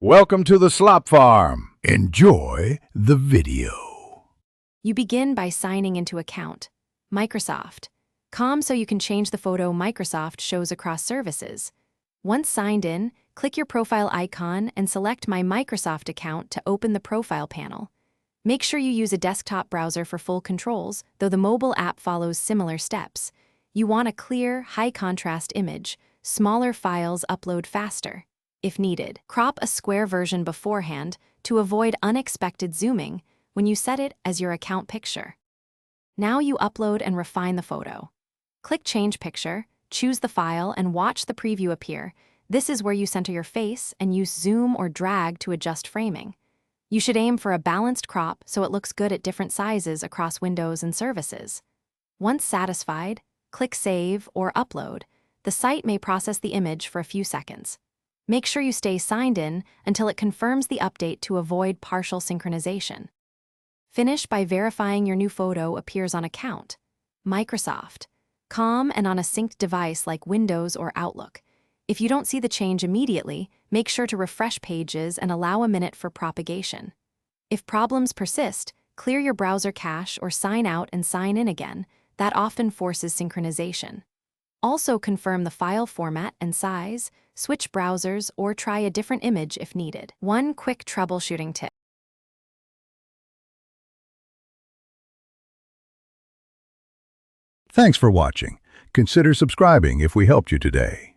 Welcome to the Slop Farm. Enjoy the video. You begin by signing into account. Microsoft. Com so you can change the photo Microsoft shows across services. Once signed in, click your profile icon and select My Microsoft account to open the profile panel. Make sure you use a desktop browser for full controls, though the mobile app follows similar steps. You want a clear, high-contrast image. Smaller files upload faster. If needed, crop a square version beforehand to avoid unexpected zooming when you set it as your account picture. Now you upload and refine the photo. Click Change Picture, choose the file, and watch the preview appear. This is where you center your face and use zoom or drag to adjust framing. You should aim for a balanced crop so it looks good at different sizes across windows and services. Once satisfied, click Save or Upload. The site may process the image for a few seconds. Make sure you stay signed in until it confirms the update to avoid partial synchronization. Finish by verifying your new photo appears on account, Microsoft, Com, and on a synced device like Windows or Outlook. If you don't see the change immediately, make sure to refresh pages and allow a minute for propagation. If problems persist, clear your browser cache or sign out and sign in again. That often forces synchronization. Also confirm the file format and size, switch browsers, or try a different image if needed. One quick troubleshooting tip. Thanks for watching. Consider subscribing if we helped you today.